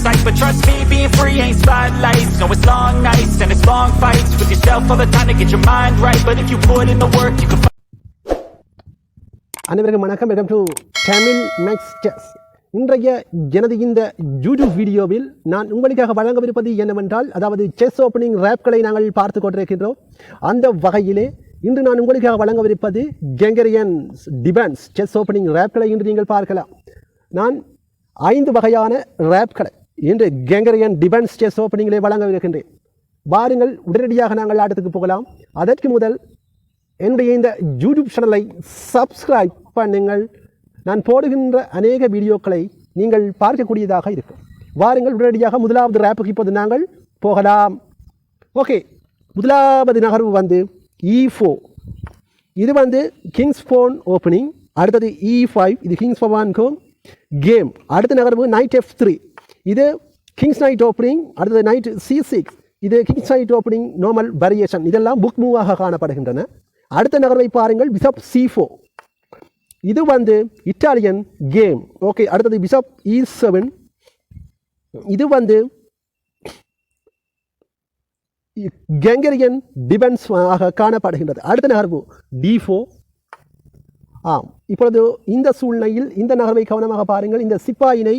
sight. But trust me, being free ain't spotlights. No, it's long nights and it's long fights with yourself all the time to get your mind right. But if you put in the work, you can அனைவருக்கும் வணக்கம். Welcome to Tamil max chess. இன்றைய எனது இந்த YouTube வீடியோவில் நான் உங்களுக்காக வழங்கவிருப்பது என்னவென்றால், அதாவது செஸ் ஓப்பனிங் ரேப்களை நாங்கள் பார்த்து கொண்டிருக்கின்றோம். அந்த வகையிலே இன்று நான் உங்களுக்காக வழங்கவிருப்பது ஹங்கேரியன் டிஃபென்ஸ் செஸ் ஓப்பனிங் ரேப்களை இன்று நீங்கள் பார்க்கலாம். நான் 5 வகையான ரேப்களை இன்று ஹங்கேரியன் டிஃபென்ஸ் செஸ் ஓப்பனிங்கிலே வழங்கவிருக்கின்றேன். வாருங்கள், உடனடியாக நாங்கள் ஆட்டத்துக்கு போகலாம். அதற்கு முதல் என்னுடைய இந்த யூடியூப் சேனலை சப்ஸ்கிரைப் பண்ணுங்கள். நான் போடுகின்ற அநேக வீடியோக்களை நீங்கள் பார்க்கக்கூடியதாக இருக்கும். வாருங்கள், உடனடியாக முதலாவது ரேப்புக்கு இப்போது நாங்கள் போகலாம். ஓகே, முதலாவது நகர்வு வந்து E4. இது வந்து கிங்ஸ் போன் ஓப்பனிங். அடுத்தது E5, இது கிங்ஸ் பவான் கோம் கேம். அடுத்த நகர்வு நைட் F3, இது கிங்ஸ் நைட் ஓப்பனிங். அடுத்தது நைட் C6, இது Kings knight opening normal variation. இதெல்லாம் புக் மூவாக காணப்படுகின்றன. அடுத்த நகர்வை பாருங்கள், பிஷப் C4, இது வந்து இட்டாலியன் கேம். ஓகே, அடுத்தது பிஷப் E7, இது வந்து ஹங்கேரியன் டிஃபென்ஸ் ஆக காணப்படுகின்றது. அடுத்த நகர்வு D4. இப்பொழுது இந்த சூழ்நிலையில் இந்த நகர்வை கவனமாக பாருங்கள். இந்த சிப்பாயினை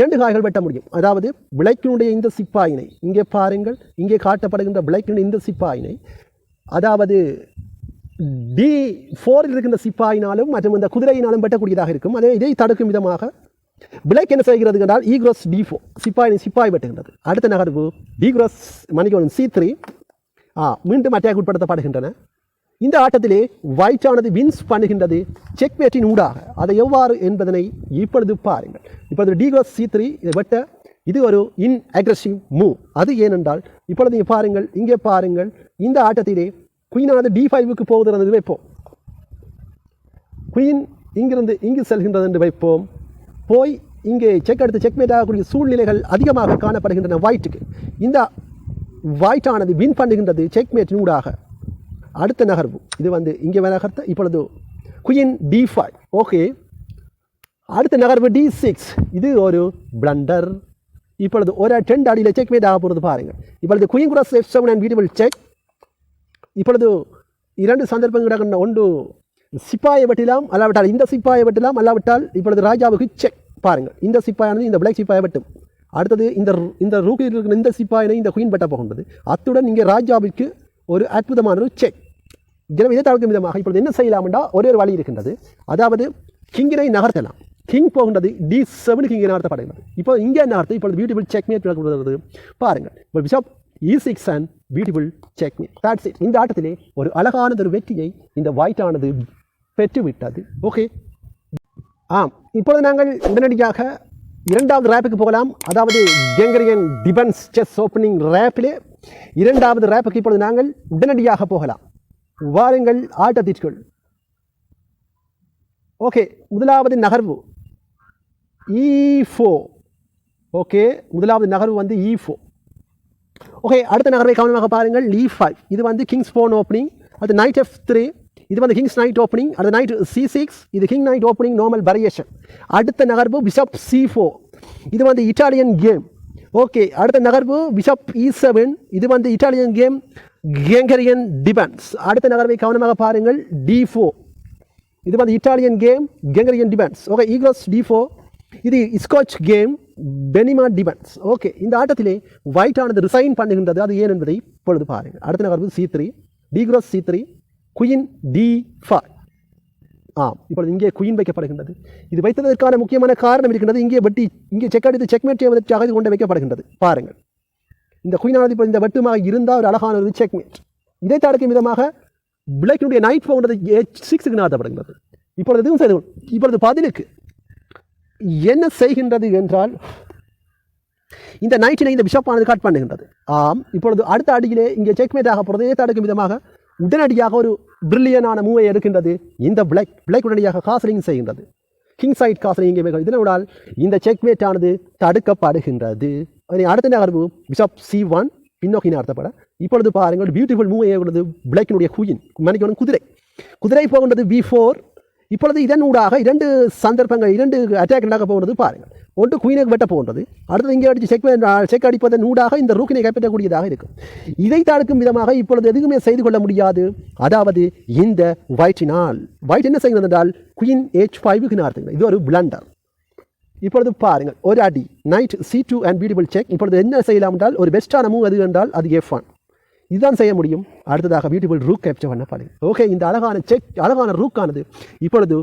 2 காய்கள் வெட்ட முடியும். அதாவது பிளைக்கினுடைய இந்த சிப்பாயினை இங்கே பாருங்கள், இங்கே காட்டப்படுகின்ற பிளைக்கினுடைய இந்த சிப்பாயினை, அதாவது D4 இருக்கின்ற சிப்பாயினாலும் மற்றும் இந்த குதிரையினாலும் வெட்டக்கூடியதாக இருக்கும். அதே இதை தடுக்கும் விதமாக பிளாக் என்ன செய்கிறது என்றால் E cross D4, சிப்பாய் வெட்டுகின்றது. அடுத்த நகர்வு D cross C3, மீண்டும் அட்டாக் உட்படுத்தப்படுகின்றன. இந்த ஆட்டத்திலே ஒயிட் ஆனது வின்ஸ் பண்ணுகின்றது செக்மேட்டின் ஊடாக. அதை எவ்வாறு என்பதனை இப்பொழுது பாருங்கள். இப்பொழுது D cross C3 இதை வெட்ட இது ஒரு அக்ரெசிவ் மூவ். அது ஏனென்றால் இப்பொழுது நீங்கள் பாருங்கள், இங்கே பாருங்கள், இந்த ஆட்டத்திலே குயினானது D5க்கு போகுது வைப்போம். குயின் இங்கிருந்து இங்கு செல்கின்றது என்று வைப்போம். போய் இங்கே செக் எடுத்து செக்மேட் ஆகக்கூடிய சூழ்நிலைகள் அதிகமாக காணப்படுகின்றன ஒயிட்டுக்கு. இந்த ஒயிட் ஆனது வின் பண்ணுகின்றது செக்மேட்டின் ஊடாக. அடுத்த நகர்வு இது வந்து இங்கே நகர்த்த இப்பொழுது குயின் D5. ஓகே, அடுத்த நகர்வு D6, இது ஒரு பிளண்டர். இப்பொழுது ஒரு 10 அடியில் செக்மேட் ஆக போகிறது பாருங்கள். இப்பொழுது queen cross F7 and beautiful check. இப்பொழுது 2 சந்தர்ப்பங்கள், ஒன்று சிப்பாயை வெட்டலாம், அல்லாவிட்டால் இந்த சிப்பாயை வெட்டலாம், அல்லாவிட்டால் இப்பொழுது ராஜாவுக்கு செக். பாருங்கள், இந்த சிப்பாயானது இந்த பிளாக் சிப்பாயை வெட்டும். அடுத்தது இந்த ரூக்கில் இருக்கிற இந்த சிப்பாயினை இந்த குயின் வெட்ட போகின்றது. அத்துடன் இங்கே ராஜாவுக்கு ஒரு அற்புதமான ஒரு செக். எனவே இதை தவிர்க்கும் விதமாக இப்பொழுது என்ன செய்யலாம் என்றால் ஒரு வழி இருக்கின்றது. அதாவது கிங்கினை நகர்த்தலாம். கிங் போகின்றது D7, கிங்கை நகர்த்தப்படுகிறது. இப்போ இங்கே நகர்த்து இப்பொழுது பியூட்டிஃபுல் செக்மேட் பாருங்கள். இப்போ bishop E6 and beautiful checkmate. That's it. இந்த ஆட்டத்திலே ஒரு அழகானது ஒரு வெற்றியை இந்த ஒயிட் ஆனது பெற்றுவிட்டது. ஓகே, இப்பொழுது நாங்கள் உடனடியாக இரண்டாவது ரேப்புக்கு போகலாம். அதாவது ஹங்கேரியன் டிஃபென்ஸ் செஸ் ஓப்பனிங் ரேப்பிலே இரண்டாவது ரேப்புக்கு இப்பொழுது நாங்கள் உடனடியாக போகலாம். வாருங்கள் ஆட்டத்திற்குள். ஓகே, முதலாவது நகர்வு E4. ஓகே, முதலாவது நகர்வு வந்து E4. ஓகே, அடுத்த நகர்வை கவனமாக பாருங்கள். E5, இது வந்து கிங்ஸ் போன் ஓப்பனிங். அது நைட் F3, இது வந்து கிங்ஸ் நைட் ஓப்பனிங். அது நைட் C6, இது king night opening normal variation. அடுத்த நகர்வு பிஷப் C4, இது வந்து இட்டாலியன் கேம். ஓகே, அடுத்த நகர்வு பிஷப் E7, இது வந்து இட்டாலியன் கேம் ஹங்கேரியன் டிஃபென்ஸ். அடுத்த நகர்வை கவனமாக பாருங்கள். D4, இது வந்து Italian game Hungarian defence. Okay, E cross D4, இது ஸ்காட்ச் கேம் பெனிமா டிஃபென்ஸ். ஓகே, இந்த ஆட்டத்திலே ஒயிட் ஆனது ரிசைன் பண்ணுகின்றது. அது ஏன் என்பதை இப்பொழுது பாருங்கள். அடுத்த நகர்வு C3, D cross C3, queen D5. இப்பொழுது இங்கே குயின் வைக்கப்படுகின்றது. இது வைத்ததற்கான முக்கியமான காரணம் இருக்கின்றது. இங்கே வெட்டி இங்கே செக் அடித்து செக்மேட் செய்வதற்காக இது கொண்டு வைக்கப்படுகின்றது. பாருங்கள், இந்த குயினானது இப்போ இந்த வெட்டுமாக இருந்தால் ஒரு அழகான ஒரு செக்மேட். இதை தடுக்கும் விதமாக பிளாக்கினுடைய நைட் போகின்றது H6க்கு நகர்த்தப்படுகின்றது. இப்பொழுது பதிலுக்கு என்ன செய்கின்றது என்றால், இந்த நைட்டினை இந்த பிஷப்பானது கட் பண்ணுகின்றது. இப்பொழுது அடுத்த அடியிலே இங்கே செக்மேட் ஆக போகிறது. இதை தடுக்கும் விதமாக உடனடியாக ஒரு பிரில்லியனான மூவை எடுக்கின்றது இந்த பிளாக் உடனடியாக காசலிங் செய்கின்றது. கிங் சைட் காசலிங் இங்கே இதனால் இந்த செக்மேட் ஆனது தடுக்கப்படுகின்றது. அடுத்த நகர்வு பிஷப் C1 பின்னோக்கி நகர்த்தப்பட. இப்பொழுது பாருங்கள், பியூட்டிஃபுல் மூவை உள்ளது பிளாக்கினுடைய குயின், குதிரை போகின்றது B4. இப்பொழுது இதனூடாக இரண்டு சந்தர்ப்பங்கள், இரண்டு அட்டாக் நடக்க போகிறது பாருங்கள். ஒன்று குயினை வெட்ட போன்றது, அடுத்தது இங்கே அடித்து செக் அடிப்பதன் ஊடாக இந்த ரூக்கினை கைப்பற்றக்கூடியதாக இருக்கும். இதை தடுக்கும் விதமாக இப்பொழுது எதுவுமே செய்து கொள்ள முடியாது. அதாவது இந்த ஒயிட்டினால் ஒயிட் என்ன செய்கிறது என்றால் குயின் H5க்கு நகர்த்துகிறது. இது ஒரு பிளண்டர். இப்பொழுது பாருங்கள், ஒரு அடி night C2 and beautiful check. இப்பொழுது என்ன செய்யலாம் என்றால் ஒரு பெஸ்ட்டான மூவ் எது என்றால் அது F1. இதுதான் செய்ய முடியும். அடுத்ததாக பியூட்டிஃபுல் ரூக் கேப்சர் பண்ணப்படுது. ஓகே, இந்த அழகான ரூக்கானது இப்பொழுது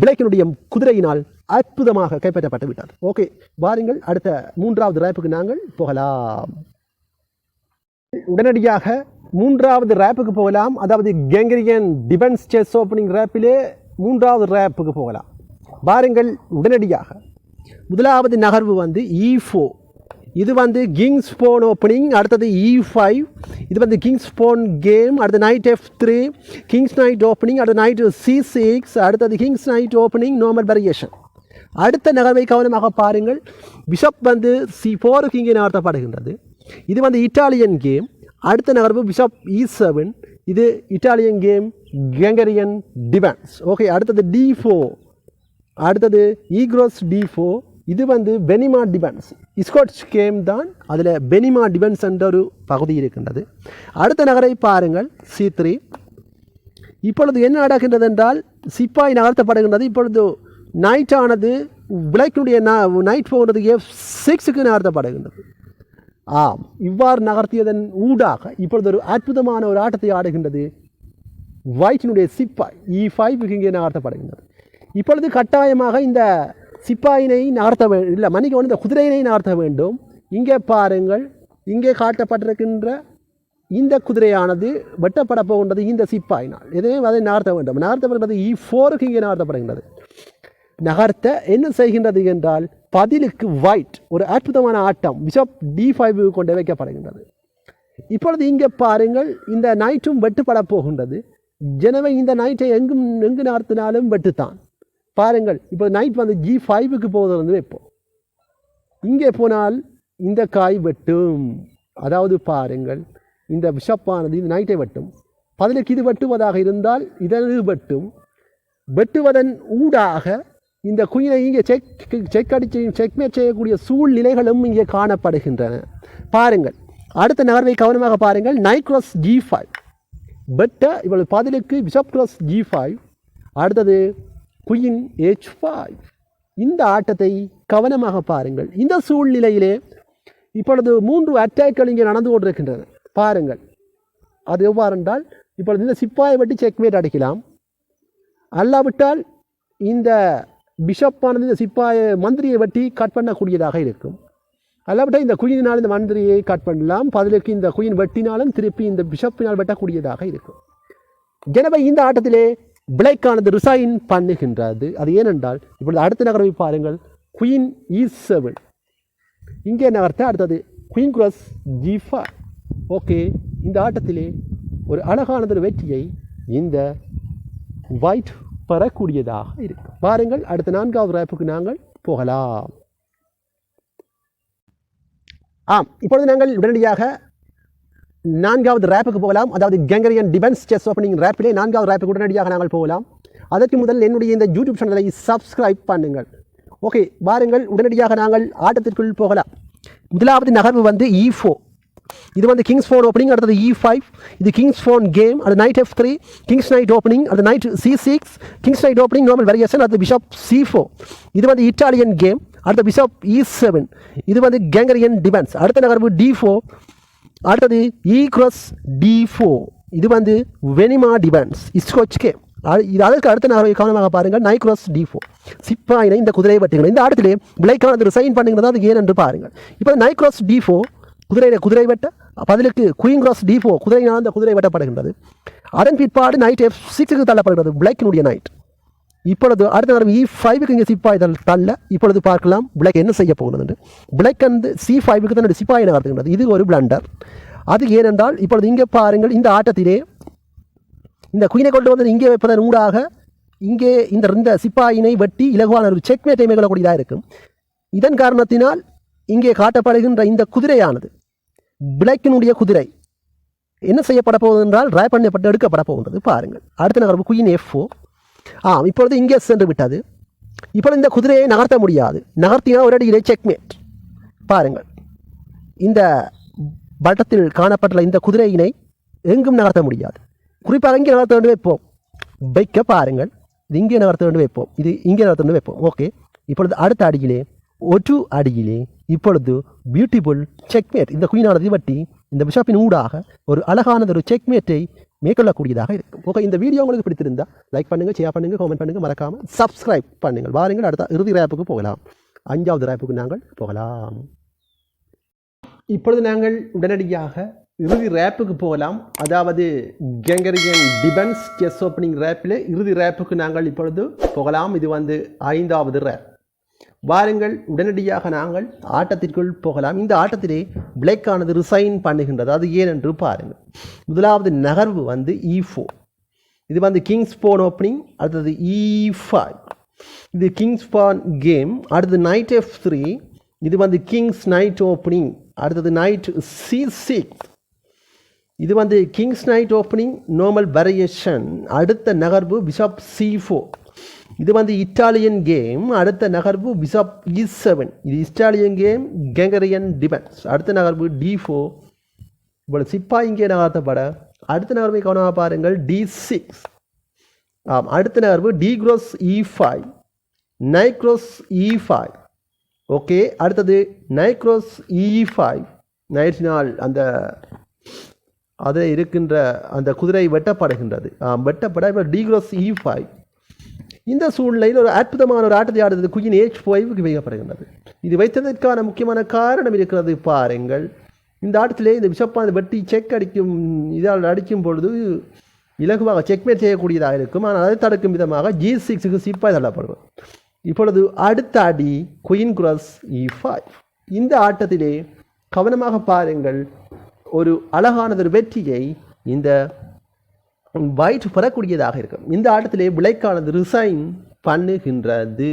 பிளேக்கினுடைய குதிரையினால் அற்புதமாக கைப்பற்றப்பட்டு விட்டார். ஓகே, வாருங்கள் அடுத்த மூன்றாவது ரேப்புக்கு நாங்கள் போகலாம். உடனடியாக மூன்றாவது ரேப்புக்கு போகலாம். அதாவது ஹங்கேரியன் டிஃபென்ஸ் செஸ் ஓப்பனிங் ரேப்பிலே மூன்றாவது ரேப்புக்கு போகலாம். வாருங்கள் உடனடியாக. முதலாவது நகர்வு வந்து E4. இது வந்து கிங்ஸ் போன் ஓப்பனிங். அடுத்தது E5. இது வந்து கிங்ஸ் போன் கேம். அடுத்து night F3, king's knight opening. அடுத்து நைட் C6. அடுத்தது Kings knight opening, normal variation. அடுத்த நகர்வை கவனமாக பாருங்கள். பிஷப் வந்து C4க்கு இங்கே நகர்த்தப்படுகின்றது. இது வந்து இட்டாலியன் கேம். அடுத்த நகர்வு பிஷப் E7. இது Italian game, Hungarian defence. Okay, அடுத்தது D4. அடுத்தது ஈக்ரோஸ் D4. இது வந்து பெனிமா டிஃபென்ஸ், ஸ்காட்ச் கேம் தான். அதில் பெனிமா டிஃபென்ஸ் என்ற ஒரு பகுதி இருக்கின்றது. அடுத்த நகரை பாருங்கள், C3. இப்பொழுது என்ன நடக்கின்றது என்றால் சிப்பாய் நகர்த்தப்படுகின்றது. இப்பொழுது நைட் ஆனது பிளாக்கினுடைய நைட் போகிறது F6க்கு நகர்த்தப்படுகின்றது. ஆம், இவ்வாறு நகர்த்தியதன் ஊடாக இப்பொழுது ஒரு அற்புதமான ஒரு ஆட்டத்தை ஆடுகின்றது ஒயிட்டினுடைய சிப்பாய். E5க்கு இங்கே நகர்த்தப்படுகின்றது. இப்பொழுது கட்டாயமாக இந்த சிப்பாயினை நகர்த்த இல்லை மன்னிக்க இந்த குதிரையினை நகர்த்த வேண்டும். இங்கே பாருங்கள், இங்கே காட்டப்பட்டிருக்கின்ற இந்த குதிரையானது வெட்டப்பட போகின்றது இந்த சிப்பாயினால். எதையும் அதை நகர்த்த வேண்டும். நகர்த்தப்படுகிறது E4க்கு இங்கே நகர்த்தப்படுகின்றது. நகர்த்த என்ன செய்கின்றது என்றால் பதிலுக்கு ஒயிட் ஒரு அற்புதமான ஆட்டம் பிஷப் D5 கொண்டு வைக்கப்படுகின்றது. இப்பொழுது இங்கே பாருங்கள், இந்த நைட்டும் வெட்டுப்பட போகின்றது. எனவே இந்த நைட்டை எங்கு நகர்த்தினாலும் வெட்டுத்தான். பாருங்கள், இப்போ நைட் வந்து G5க்கு போகிறது வந்து வைப்போம். இங்கே போனால் இந்த காய் வெட்டும். அதாவது பாருங்கள், இந்த பிஷப்பானது இந்த நைட்டை வெட்டும். பதிலுக்கு இது வெட்டுவதாக இருந்தால் இதனது வெட்டும். வெட்டுவதன் ஊடாக இந்த குயினை இங்கே செக் அடிச்சு செக்மேட் செய்யக்கூடிய சூழ்நிலைகளும் இங்கே காணப்படுகின்றன. பாருங்கள், அடுத்த நகர்வை கவனமாக பாருங்கள். நைட் கிராஸ் G5 வெட்ட இவ்வளவு பதிலுக்கு பிஷப் கிராஸ் G5. அடுத்தது குயின் H5. இந்த ஆட்டத்தை கவனமாக பாருங்கள். இந்த சூழ்நிலையிலே இப்பொழுது 3 அட்டாக்கள் இங்கே நடந்து கொண்டிருக்கின்றன. பாருங்கள், அது எவ்வாறு என்றால் இப்பொழுது இந்த சிப்பாயை வெட்டி செக்மேட் அடிக்கலாம். அல்லாவிட்டால் இந்த பிஷப்பானது இந்த சிப்பாயை மந்திரியை வெட்டி கட் பண்ணக்கூடியதாக இருக்கும். அல்லாவிட்டால் இந்த குயினால் இந்த மந்திரியை கட் பண்ணலாம். பதிலுக்கு இந்த குயின் வெட்டினாலும் திருப்பி இந்த பிஷப்பினால் வெட்டக்கூடியதாக இருக்கும். எனவே இந்த ஆட்டத்திலே பிளாக்கானது ரிசைன் பண்ணுகின்றது. அது ஏனென்றால் இப்பொழுது அடுத்த நகர்வை பாருங்கள். குயின் E7 இங்கே நகர்த்த அடுத்தது குயின் கிராஸ் G5. ஓகே, இந்த ஆட்டத்திலே ஒரு அழகானது வெற்றியை இந்த ஒயிட் பெறக்கூடியதாக இருக்கு. பாருங்கள், அடுத்த 4வது ரேப்புக்கு நாங்கள் போகலாம். ஆம், இப்பொழுது நாங்கள் உடனடியாக 4வது ரேப்புக்கு போகலாம். அதாவது ஹங்கேரியன் டிஃபென்ஸ் செஸ் ஓப்பனிங் ரேப்பிலே 4வது ரேப்புக்கு உடனடியாக நாங்கள் போகலாம். அதற்கு முதல் என்னுடைய இந்த யூடியூப் சேனலை சப்ஸ்கிரைப் பண்ணுங்கள். ஓகே, வாருங்கள் உடனடியாக நாங்கள் ஆட்டத்திற்குள் போகலாம். முதலாவது நகர்வு வந்து E4. இது வந்து கிங்ஸ் போன் ஓப்பனிங். அடுத்தது E5. இது கிங்ஸ் போன் கேம். அது knight F3, king's knight opening. அது knight C6, king's knight opening, normal variation. அது பிஷப் C4. இது வந்து இட்டாலியன் கேம். அடுத்த பிஷப் E7. இது வந்து ஹங்கேரியன் டிஃபென்ஸ். அடுத்த நகர்வு D4. அடுத்தது E கிராஸ் D4. இது வந்து வெனிமா டிஃபென்ஸ், ஸ்காட்ச் கேம். இது அதற்கு அடுத்த நகர்வை கவனமாக பாருங்கள். Night cross D4. சிப்பாயினை இந்த குதிரையை வெட்டுங்கள். இந்த ஆட்டத்திலே பிளாக்கானது ரிசைன் பண்ணுங்கிறது அது ஏன் என்று பாருங்கள். இப்போ நைட் கிராஸ் D4 குதிரை வெட்ட பதிலுக்கு குயின் கிராஸ் D4 குதிரையினால் அந்த குதிரை வெட்டப்படுகின்றது. அதன் பிற்பாடு நைட் F6க்கு தள்ளப்படுகிறது பிளாக்கினுடைய நைட். இப்பொழுது அடுத்த நகர்வு E5க்கு இங்கே சிப்பாய் தள்ள. இப்பொழுது பார்க்கலாம் பிளாக் என்ன செய்ய போகிறது என்று. பிளாக் வந்து C5க்கு தன்னுடைய சிப்பாயை நகர்த்துகின்றது. இது ஒரு பிளண்டர். அது ஏனென்றால் இப்பொழுது இங்கே பாருங்கள், இந்த ஆட்டத்திலே இந்த குயினை கொண்டு வந்து இங்கே வைப்பதன் ஊடாக இங்கே இந்த சிப்பாயினை வெட்டி இலகுவான ஒரு செக்மேட்டை மேற்கொள்ளக்கூடியதாக இருக்கும். இதன் காரணத்தினால் இங்கே காட்டப்படுகின்ற இந்த குதிரையானது பிளாக்கினுடைய குதிரை என்ன செய்யப்பட போகுது என்றால் ரேப் பண்ணப்பட்டு எடுக்கப்பட போகின்றது. பாருங்கள், அடுத்த நகர்வு குயின் F4. இப்பொழுது இங்கே சென்று விட்டது. இப்பொழுது இந்த குதிரையை நகர்த்த முடியாது. நகர்த்தினால் ஒரு அடியிலே செக்மேட். பாருங்கள், இந்த வட்டத்தில் காணப்பட்டுள்ள இந்த குதிரையினை எங்கும் நகர்த்த முடியாது. குறிப்பாக இங்கே நகர்த்த வேண்டும் வைப்போம். வைக்க பாருங்கள், இது இங்கே நகர்த்த வேண்டும் வைப்போம். இது இங்கே நகர்த்த வேண்டும் வைப்போம். ஓகே, இப்பொழுது அடுத்த அடியிலே ஒரு அடியிலே இப்பொழுது பியூட்டிஃபுல் செக்மேட். இந்த குயினானது வட்டி இந்த பிஷப்பின் ஊடாக ஒரு அழகானது ஒரு செக்மேட்டை மேற்கொள்ளக்கூடியதாக இருக்கும். ஓகே, இந்த வீடியோ உங்களுக்கு பிடித்திருந்தால் லைக் பண்ணுங்கள், ஷேர் பண்ணுங்கள், கமெண்ட் பண்ணுங்கள், மறக்காமல் சப்ஸ்கிரைப் பண்ணுங்கள். வாருங்கள், அடுத்த இறுதி ரேப்புக்கு போகலாம். 5வது ரேப்புக்கு நாங்கள் போகலாம். இப்பொழுது நாங்கள் உடனடியாக இறுதி ரேப்புக்கு போகலாம். அதாவது ஹங்கேரியன் டிஃபென்ஸ் செஸ் ஓப்பனிங் ரேப்பில் இறுதி ரேப்புக்கு நாங்கள் இப்பொழுது போகலாம். இது 5வது ரேப். வாருங்கள், உடனடியாக நாங்கள் ஆட்டத்திற்குள் போகலாம். இந்த ஆட்டத்திலே பிளேக்கானது ரிசைன் பண்ணுகின்றது. அது ஏனென்று பாருங்கள். முதலாவது நகர்வு E4. இது கிங்ஸ் பான் ஓப்பனிங். அடுத்தது E5. இது கிங்ஸ் பான் கேம். அடுத்தது நைட் F3. இது கிங்ஸ் நைட் ஓப்பனிங். அடுத்தது நைட் C6. இது Kings knight opening normal variation. அடுத்த நகர்வு பிஷப் C4. இது இட்டாலியன் கேம். அடுத்த நகர்வு பிஷப் E7. இது இட்டாலியன் கேம், ஹங்கேரியன் டிஃபென்ஸ். அடுத்த நகர்வு D4. இப்பொழுது சிப்பாய் இங்கே நகர்த்தப்பட அடுத்த நகர்வை கவனமாக பாருங்கள், D6. அடுத்த நகர்வு D cross E5, knight cross E5. Okay, அடுத்தது knight cross E5. நைட்டினால் அதில் இருக்கின்ற அந்த குதிரை வெட்டப்படுகின்றது. வெட்டப்பட இப்போ D cross E5. இந்த சூழ்நிலையில் ஒரு அற்புதமான ஒரு ஆட்டத்தை ஆடுறது குயின் H5க்கு வைக்கப்படுகின்றது. இது வைத்ததற்கான முக்கியமான காரணம் இருக்கிறது. பாருங்கள், இந்த ஆட்டத்திலே இந்த பிஷப்பானது வெட்டி செக் அடிக்கும், இதால் அடிக்கும் பொழுது இலகுவாக செக்மேட் செய்யக்கூடியதாக இருக்கும். ஆனால் அதை தடுக்கும் விதமாக G6க்கு சிப்பாய் தள்ளப்படுவோம். இப்பொழுது அடுத்த அடி குயின் கிராஸ் E5. இந்த ஆட்டத்திலே கவனமாக பாருங்கள், ஒரு அழகானதொரு வெற்றியை இந்த வைட் பெறக்கூடியதாக இருக்கும். இந்த ஆட்டத்திலே பிளேக்கானது ரிசைன் பண்ணுகின்றது.